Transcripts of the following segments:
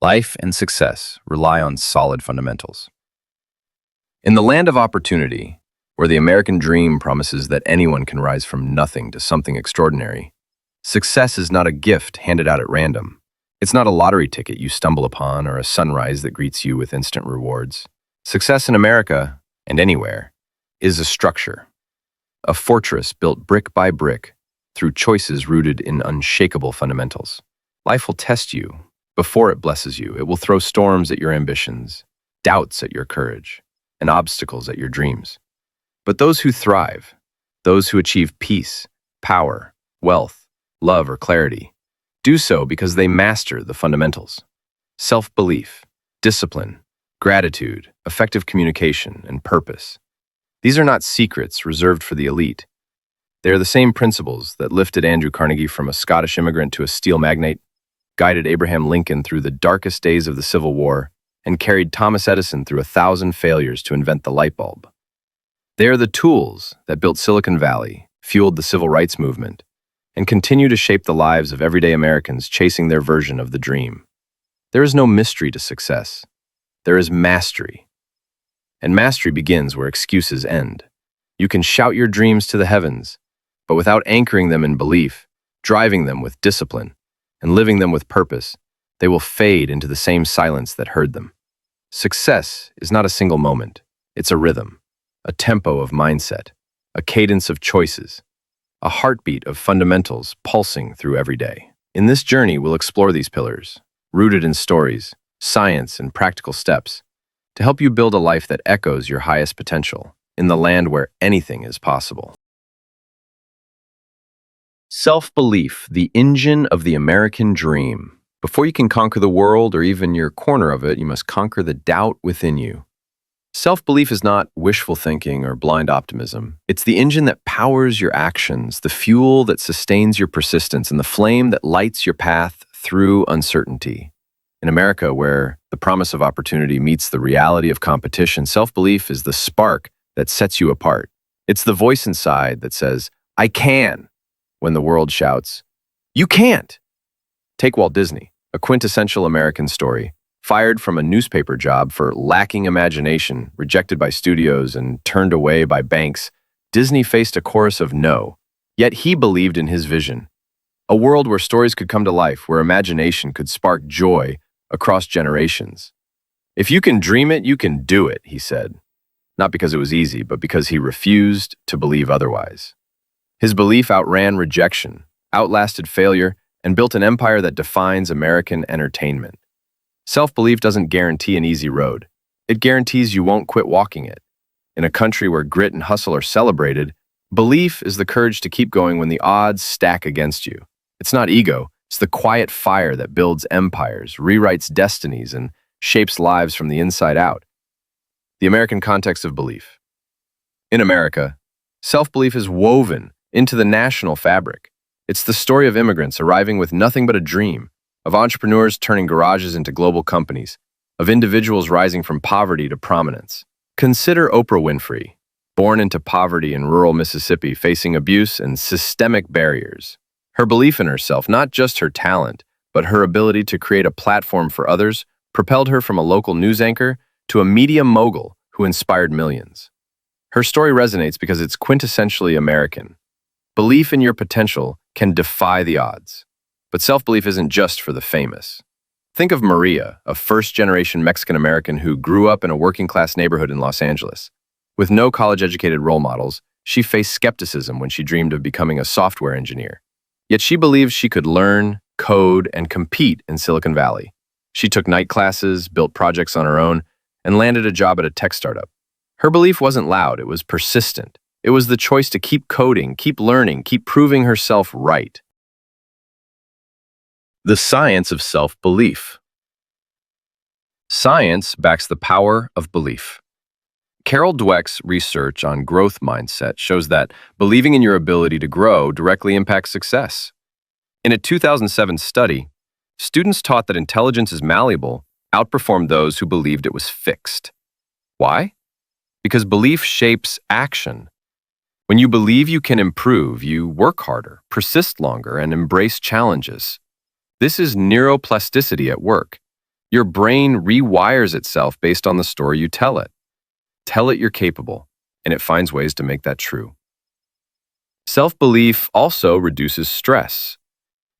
Life and success rely on solid fundamentals. In the land of opportunity, where the American dream promises that anyone can rise from nothing to something extraordinary, success is not a gift handed out at random. It's not a lottery ticket you stumble upon or a sunrise that greets you with instant rewards. Success in America, and anywhere, is a structure, a fortress built brick by brick through choices rooted in unshakable fundamentals. Life will test you. Before it blesses you, it will throw storms at your ambitions, doubts at your courage, and obstacles at your dreams. But those who thrive, those who achieve peace, power, wealth, love, or clarity, do so because they master the fundamentals: self-belief, discipline, gratitude, effective communication, and purpose. These are not secrets reserved for the elite. They are the same principles that lifted Andrew Carnegie from a Scottish immigrant to a steel magnate, guided Abraham Lincoln through the darkest days of the Civil War, and carried Thomas Edison through 1,000 failures to invent the light bulb. They are the tools that built Silicon Valley, fueled the civil rights movement, and continue to shape the lives of everyday Americans chasing their version of the dream. There is no mystery to success. There is mastery. And mastery begins where excuses end. You can shout your dreams to the heavens, but without anchoring them in belief, driving them with discipline, and living them with purpose, they will fade into the same silence that heard them. Success is not a single moment. It's a rhythm, a tempo of mindset, a cadence of choices, a heartbeat of fundamentals pulsing through every day. In this journey, we'll explore these pillars, rooted in stories, science, and practical steps, to help you build a life that echoes your highest potential in the land where anything is possible. Self-belief, the engine of the American dream. Before you can conquer the world or even your corner of it, you must conquer the doubt within you. Self-belief is not wishful thinking or blind optimism. It's the engine that powers your actions, the fuel that sustains your persistence, and the flame that lights your path through uncertainty. In America, where the promise of opportunity meets the reality of competition, self-belief is the spark that sets you apart. It's the voice inside that says, "I can," when the world shouts, "You can't." Take Walt Disney, a quintessential American story. Fired from a newspaper job for lacking imagination, rejected by studios, and turned away by banks, Disney faced a chorus of no. Yet he believed in his vision. A world where stories could come to life, where imagination could spark joy across generations. "If you can dream it, you can do it," he said. Not because it was easy, but because he refused to believe otherwise. His belief outran rejection, outlasted failure, and built an empire that defines American entertainment. Self-belief doesn't guarantee an easy road. It guarantees you won't quit walking it. In a country where grit and hustle are celebrated, belief is the courage to keep going when the odds stack against you. It's not ego, it's the quiet fire that builds empires, rewrites destinies, and shapes lives from the inside out. The American context of belief. In America, self-belief is woven into the national fabric. It's the story of immigrants arriving with nothing but a dream, of entrepreneurs turning garages into global companies, of individuals rising from poverty to prominence. Consider Oprah Winfrey, born into poverty in rural Mississippi, facing abuse and systemic barriers. Her belief in herself, not just her talent, but her ability to create a platform for others, propelled her from a local news anchor to a media mogul who inspired millions. Her story resonates because it's quintessentially American. Belief in your potential can defy the odds. But self-belief isn't just for the famous. Think of Maria, a first-generation Mexican-American who grew up in a working-class neighborhood in Los Angeles. With no college-educated role models, she faced skepticism when she dreamed of becoming a software engineer. Yet she believed she could learn, code, and compete in Silicon Valley. She took night classes, built projects on her own, and landed a job at a tech startup. Her belief wasn't loud, it was persistent. It was the choice to keep coding, keep learning, keep proving herself right. The science of self-belief. Science backs the power of belief. Carol Dweck's research on growth mindset shows that believing in your ability to grow directly impacts success. In a 2007 study, students taught that intelligence is malleable outperformed those who believed it was fixed. Why? Because belief shapes action. When you believe you can improve, you work harder, persist longer, and embrace challenges. This is neuroplasticity at work. Your brain rewires itself based on the story you tell it. Tell it you're capable, and it finds ways to make that true. Self-belief also reduces stress.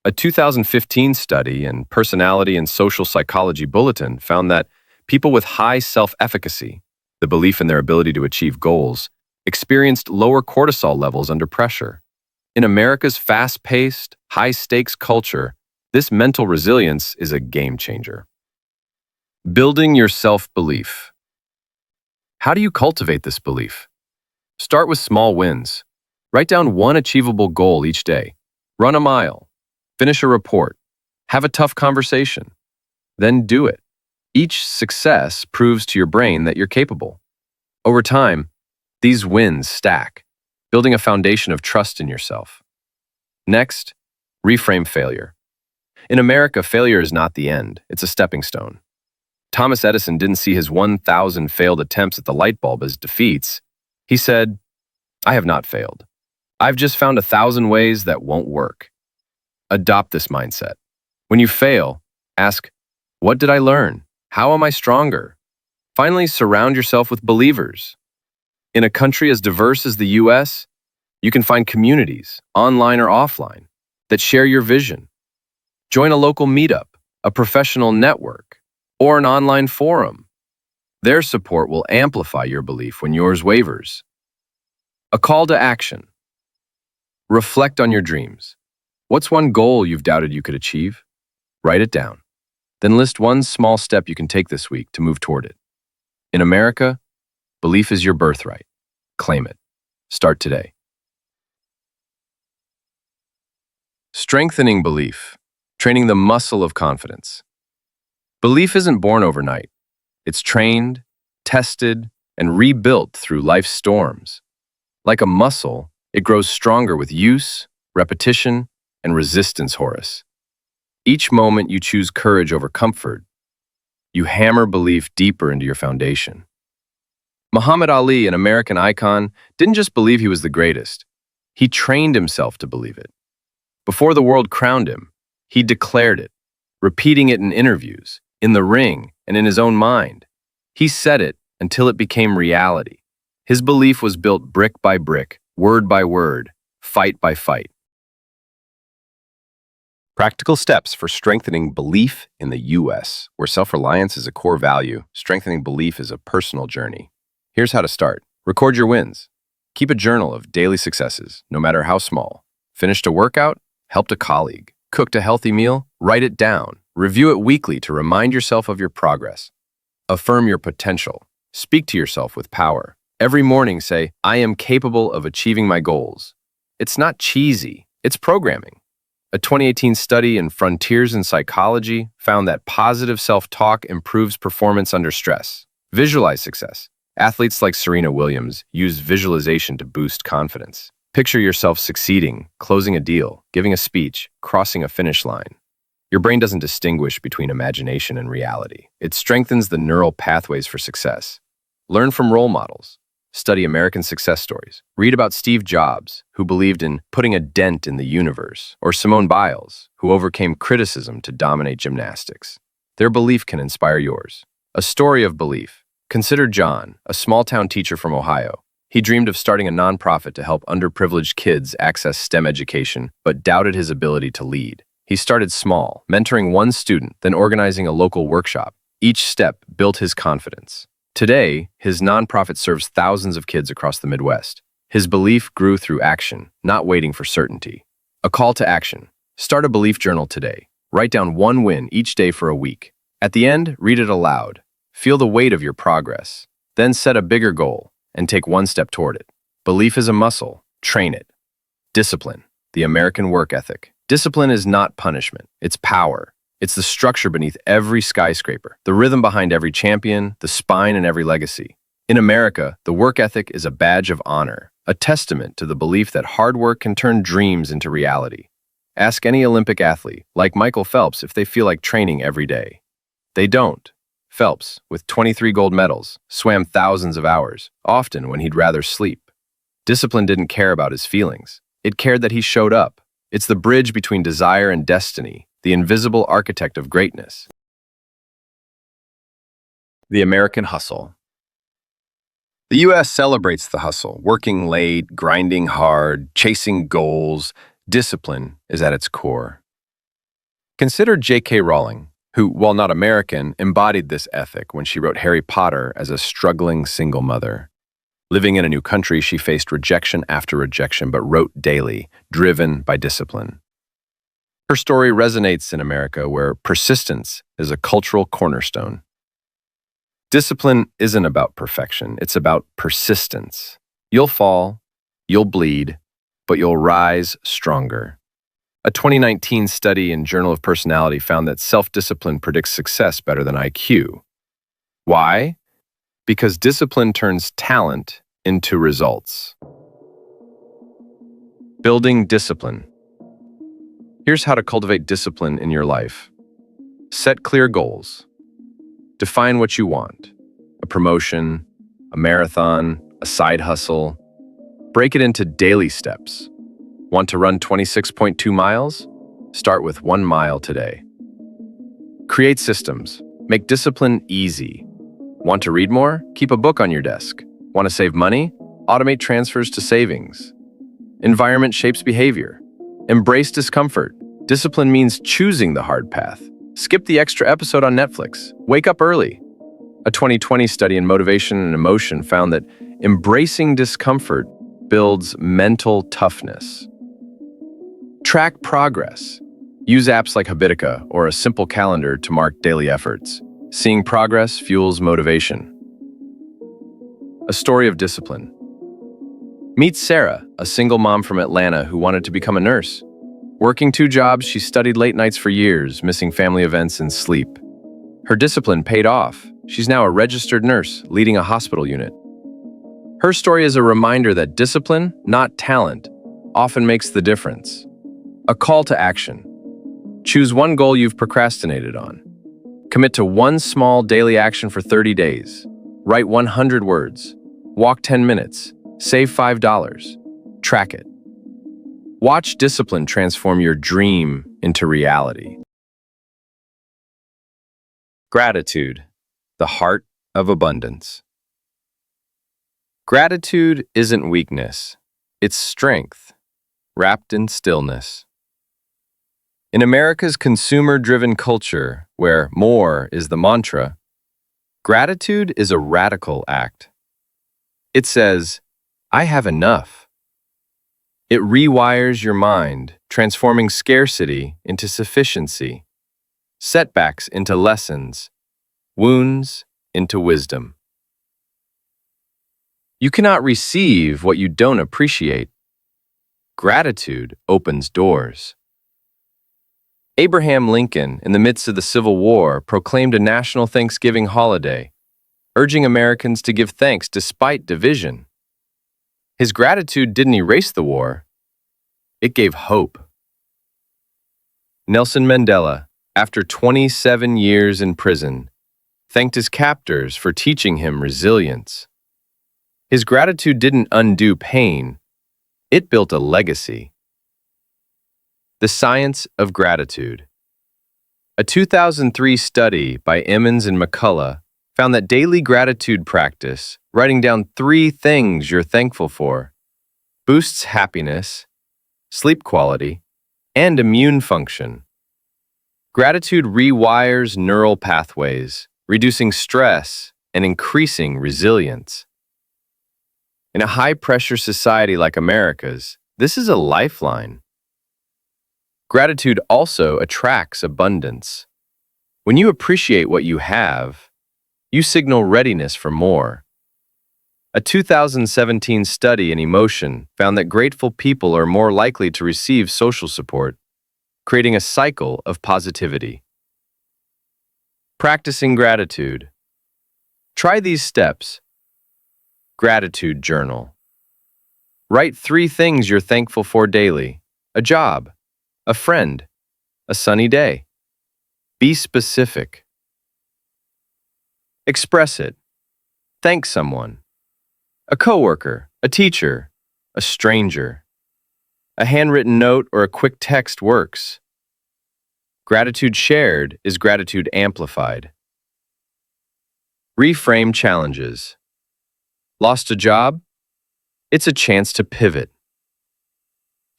A 2015 study in Personality and Social Psychology Bulletin found that people with high self-efficacy, the belief in their ability to achieve goals, experienced lower cortisol levels under pressure. In America's fast-paced, high-stakes culture, this mental resilience is a game changer. Building your self-belief. How do you cultivate this belief? Start with small wins. Write down one achievable goal each day. Run a mile. Finish a report. Have a tough conversation. Then do it. Each success proves to your brain that you're capable. Over time, these wins stack, building a foundation of trust in yourself. Next, reframe failure. In America, failure is not the end, it's a stepping stone. Thomas Edison didn't see his 1,000 failed attempts at the light bulb as defeats. He said, "I have not failed. I've just found 1,000 ways that won't work." Adopt this mindset. When you fail, ask, "What did I learn? How am I stronger?" Finally, surround yourself with believers. In a country as diverse as the US, you can find communities, online or offline, that share your vision. Join a local meetup, a professional network, or an online forum. Their support will amplify your belief when yours wavers. A call to action. Reflect on your dreams. What's one goal you've doubted you could achieve? Write it down. Then list one small step you can take this week to move toward it. In America, belief is your birthright. Claim it. Start today. Strengthening belief. Training the muscle of confidence. Belief isn't born overnight. It's trained, tested, and rebuilt through life's storms. Like a muscle, it grows stronger with use, repetition, and resistance, Horace. Each moment you choose courage over comfort, you hammer belief deeper into your foundation. Muhammad Ali, an American icon, didn't just believe he was the greatest. He trained himself to believe it. Before the world crowned him, he declared it, repeating it in interviews, in the ring, and in his own mind. He said it until it became reality. His belief was built brick by brick, word by word, fight by fight. Practical steps for strengthening belief in the U.S., where self-reliance is a core value. Strengthening belief is a personal journey. Here's how to start. Record your wins. Keep a journal of daily successes, no matter how small. Finished a workout? Helped a colleague. Cooked a healthy meal? Write it down. Review it weekly to remind yourself of your progress. Affirm your potential. Speak to yourself with power. Every morning say, "I am capable of achieving my goals." It's not cheesy, it's programming. A 2018 study in Frontiers in Psychology found that positive self-talk improves performance under stress. Visualize success. Athletes like Serena Williams use visualization to boost confidence. Picture yourself succeeding, closing a deal, giving a speech, crossing a finish line. Your brain doesn't distinguish between imagination and reality. It strengthens the neural pathways for success. Learn from role models. Study American success stories. Read about Steve Jobs, who believed in putting a dent in the universe, or Simone Biles, who overcame criticism to dominate gymnastics. Their belief can inspire yours. A story of belief. Consider John, a small-town teacher from Ohio. He dreamed of starting a nonprofit to help underprivileged kids access STEM education, but doubted his ability to lead. He started small, mentoring one student, then organizing a local workshop. Each step built his confidence. Today, his nonprofit serves thousands of kids across the Midwest. His belief grew through action, not waiting for certainty. A call to action. Start a belief journal today. Write down one win each day for a week. At the end, read it aloud. Feel the weight of your progress. Then set a bigger goal and take one step toward it. Belief is a muscle. Train it. Discipline. The American work ethic. Discipline is not punishment. It's power. It's the structure beneath every skyscraper, the rhythm behind every champion, the spine in every legacy. In America, the work ethic is a badge of honor, a testament to the belief that hard work can turn dreams into reality. Ask any Olympic athlete, like Michael Phelps, if they feel like training every day. They don't. Phelps, with 23 gold medals, swam thousands of hours, often when he'd rather sleep. Discipline didn't care about his feelings. It cared that he showed up. It's the bridge between desire and destiny, the invisible architect of greatness. The American hustle. The U.S. celebrates the hustle, working late, grinding hard, chasing goals. Discipline is at its core. Consider J.K. Rowling, who, while not American, embodied this ethic when she wrote Harry Potter as a struggling single mother. Living in a new country, she faced rejection after rejection, but wrote daily, driven by discipline. Her story resonates in America, where persistence is a cultural cornerstone. Discipline isn't about perfection, it's about persistence. You'll fall, you'll bleed, but you'll rise stronger. A 2019 study in Journal of Personality found that self-discipline predicts success better than IQ. Why? Because discipline turns talent into results. Building discipline. Here's how to cultivate discipline in your life. Set clear goals. Define what you want. A promotion, a marathon, a side hustle. Break it into daily steps. Want to run 26.2 miles? Start with 1 mile today. Create systems. Make discipline easy. Want to read more? Keep a book on your desk. Want to save money? Automate transfers to savings. Environment shapes behavior. Embrace discomfort. Discipline means choosing the hard path. Skip the extra episode on Netflix. Wake up early. A 2020 study in motivation and emotion found that embracing discomfort builds mental toughness. Track progress. Use apps like Habitica or a simple calendar to mark daily efforts. Seeing progress fuels motivation. A story of discipline. Meet Sarah, a single mom from Atlanta who wanted to become a nurse. Working 2 jobs, she studied late nights for years, missing family events and sleep. Her discipline paid off. She's now a registered nurse, leading a hospital unit. Her story is a reminder that discipline, not talent, often makes the difference. A call to action. Choose one goal you've procrastinated on. Commit to one small daily action for 30 days. Write 100 words. Walk 10 minutes. Save $5. Track it. Watch discipline transform your dream into reality. Gratitude, the heart of abundance. Gratitude isn't weakness, it's strength, wrapped in stillness. In America's consumer-driven culture, where more is the mantra, gratitude is a radical act. It says, I have enough. It rewires your mind, transforming scarcity into sufficiency, setbacks into lessons, wounds into wisdom. You cannot receive what you don't appreciate. Gratitude opens doors. Abraham Lincoln, in the midst of the Civil War, proclaimed a national Thanksgiving holiday, urging Americans to give thanks despite division. His gratitude didn't erase the war, it gave hope. Nelson Mandela, after 27 years in prison, thanked his captors for teaching him resilience. His gratitude didn't undo pain, it built a legacy. The Science of Gratitude. A 2003 study by Emmons and McCullough found that daily gratitude practice, writing down 3 things you're thankful for, boosts happiness, sleep quality, and immune function. Gratitude rewires neural pathways, reducing stress and increasing resilience. In a high-pressure society like America's, this is a lifeline. Gratitude also attracts abundance. When you appreciate what you have, you signal readiness for more. A 2017 study in emotion found that grateful people are more likely to receive social support, creating a cycle of positivity. Practicing gratitude. Try these steps. Gratitude journal. Write 3 things you're thankful for daily: a job, a friend, a sunny day. Be specific. Express it. Thank someone. A coworker, a teacher, a stranger. A handwritten note or a quick text works. Gratitude shared is gratitude amplified. Reframe challenges. Lost a job? It's a chance to pivot.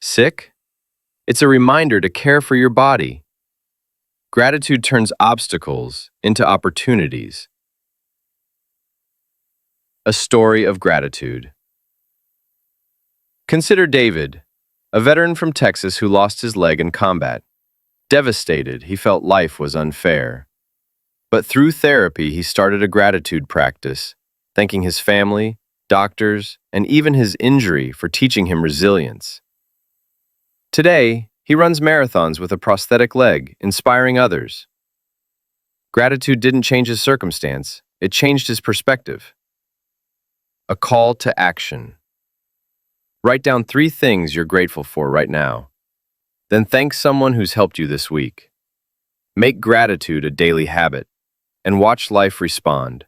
Sick? It's a reminder to care for your body. Gratitude turns obstacles into opportunities. A story of gratitude. Consider David, a veteran from Texas who lost his leg in combat. Devastated, he felt life was unfair. But through therapy, he started a gratitude practice, thanking his family, doctors, and even his injury for teaching him resilience. Today, he runs marathons with a prosthetic leg, inspiring others. Gratitude didn't change his circumstance, it changed his perspective. A call to action. Write down 3 things you're grateful for right now. Then thank someone who's helped you this week. Make gratitude a daily habit, and watch life respond.